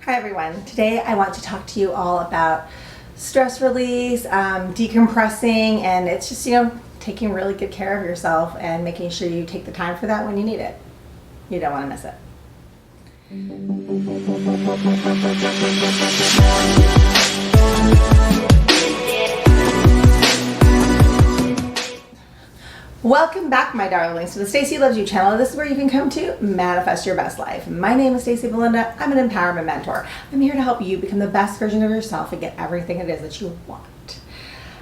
Hi everyone. Today I want to talk to you all about stress release, decompressing, and it's just, taking really good care of yourself and making sure you take the time for that when you need it. You don't want to miss it. Welcome back, my darlings, to the Stacy Loves You channel. This is where you can come to manifest your best life. My name is Stacy Belinda. I'm an empowerment mentor. I'm here to help you become the best version of yourself and get everything it is that you want.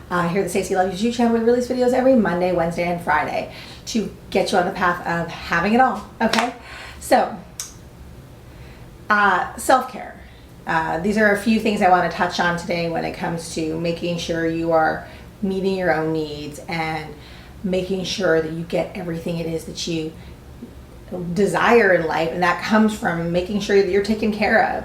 Here at the Stacy Loves You channel, we release videos every Monday, Wednesday, and Friday to get you on the path of having it all, okay? So, self-care. These are a few things I want to touch on today when it comes to making sure you are meeting your own needs and making sure that you get everything it is that you desire in life, and that comes from making sure that you're taken care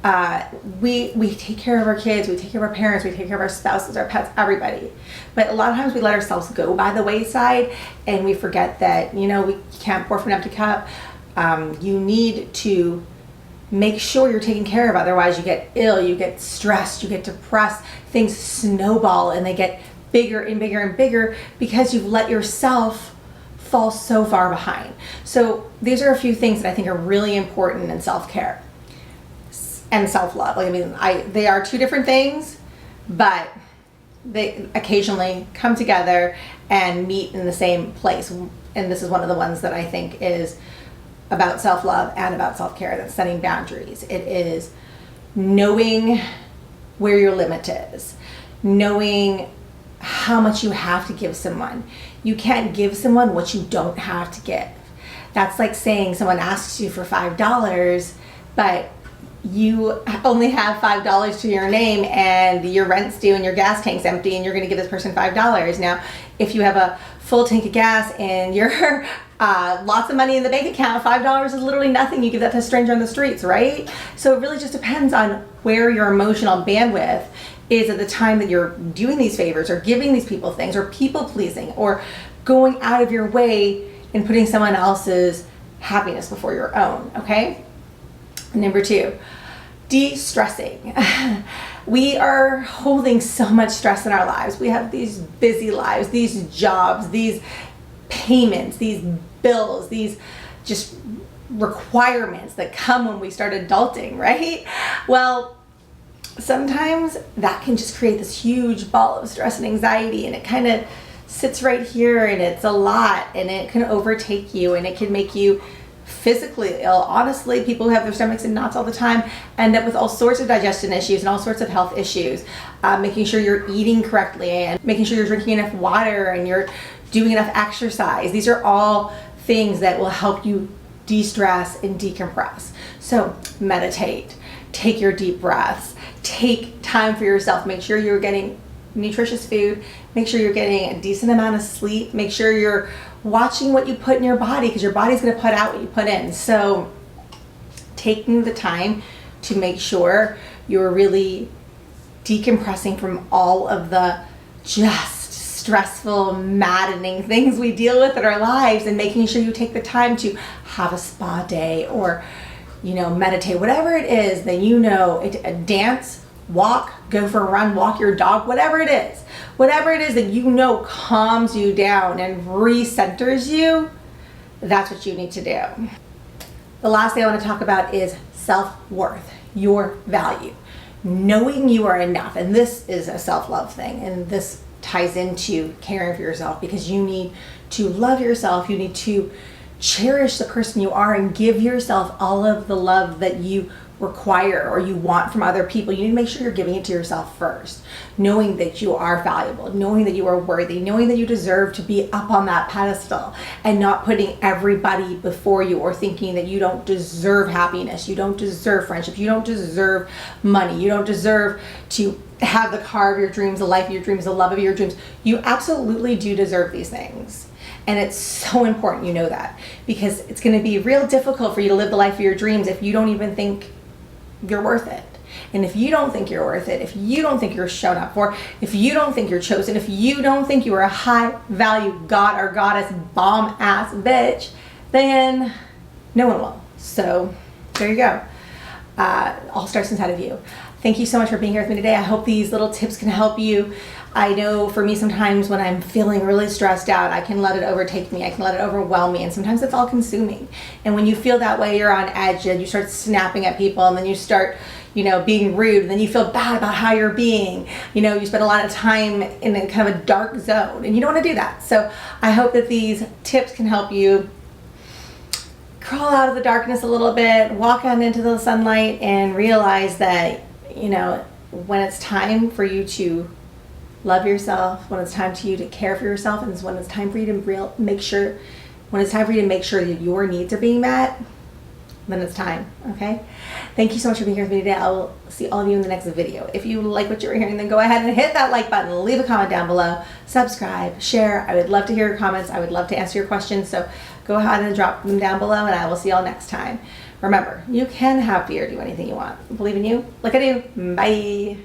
of. We take care of our kids, we take care of our parents, we take care of our spouses, our pets, everybody. But a lot of times we let ourselves go by the wayside and we forget that, we can't pour from an empty cup. You need to make sure you're taken care of, otherwise you get ill, you get stressed, you get depressed, things snowball and they get bigger and bigger and bigger because you've let yourself fall so far behind. So these are a few things that I think are really important in self-care and self-love. They are two different things, but they occasionally come together and meet in the same place. And this is one of the ones that I think is about self-love and about self-care. That's setting boundaries. It is knowing where your limit is, knowing how much you have to give someone. You can't give someone what you don't have to give. That's like saying someone asks you for $5, but you only have $5 to your name and your rent's due and your gas tank's empty and you're gonna give this person $5. Now, if you have a full tank of gas and you're lots of money in the bank account, $5 is literally nothing. You give that to a stranger on the streets, right? So it really just depends on where your emotional bandwidth is at the time that you're doing these favors or giving these people things or people pleasing or going out of your way and putting someone else's happiness before your own, okay? Number 2, de-stressing. We are holding so much stress in our lives. We have these busy lives, these jobs, these payments, these bills, these just requirements that come when we start adulting, right? Well, sometimes that can just create this huge ball of stress and anxiety, and it kind of sits right here and it's a lot and it can overtake you and it can make you physically ill. Honestly, people who have their stomachs in knots all the time end up with all sorts of digestion issues and all sorts of health issues. Making sure you're eating correctly and making sure you're drinking enough water and you're doing enough exercise. These are all things that will help you de-stress and decompress. So meditate, take your deep breaths, take time for yourself, make sure you're getting nutritious food, make sure you're getting a decent amount of sleep, make sure you're watching what you put in your body because your body's going to put out what you put in. So taking the time to make sure you're really decompressing from all of the just stressful, maddening things we deal with in our lives, and making sure you take the time to have a spa day or meditate, whatever it is that dance, walk, go for a run, walk your dog, whatever it is that calms you down and recenters you, that's what you need to do. The last thing I want to talk about is self-worth, your value, knowing you are enough. And this is a self-love thing, and this ties into caring for yourself because you need to love yourself, you need to cherish the person you are and give yourself all of the love that you require or you want from other people. You need to make sure you're giving it to yourself first, knowing that you are valuable, knowing that you are worthy, knowing that you deserve to be up on that pedestal and not putting everybody before you or thinking that you don't deserve happiness, you don't deserve friendship, you don't deserve money, you don't deserve to have the car of your dreams, the life of your dreams, the love of your dreams. You absolutely do deserve these things. And it's so important you know that, because it's going to be real difficult for you to live the life of your dreams if you don't even think you're worth it. And if you don't think you're worth it, if you don't think you're shown up for, if you don't think you're chosen, if you don't think you are a high value god or goddess bomb ass bitch, then no one will. So there you go. all starts inside of you. Thank you so much for being here with me today. I hope these little tips can help you. I know for me, sometimes when I'm feeling really stressed out, I can let it overtake me. I can let it overwhelm me. And sometimes it's all consuming. And when you feel that way, you're on edge and you start snapping at people, and then you start, being rude, and then you feel bad about how you're being. You spend a lot of time in a kind of a dark zone, and you don't want to do that. So I hope that these tips can help you crawl out of the darkness a little bit, walk out into the sunlight, and realize that, when it's time for you to love yourself, when it's time for you to care for yourself, and when it's time for you to make sure that your needs are being met, then it's time, okay? Thank you so much for being here with me today. I will see all of you in the next video. If you like what you're hearing, then go ahead and hit that like button, leave a comment down below, subscribe, share. I would love to hear your comments. I would love to answer your questions. So go ahead and drop them down below, and I will see y'all next time. Remember, you can have fear, do anything you want. Believe in you, like I do. Bye.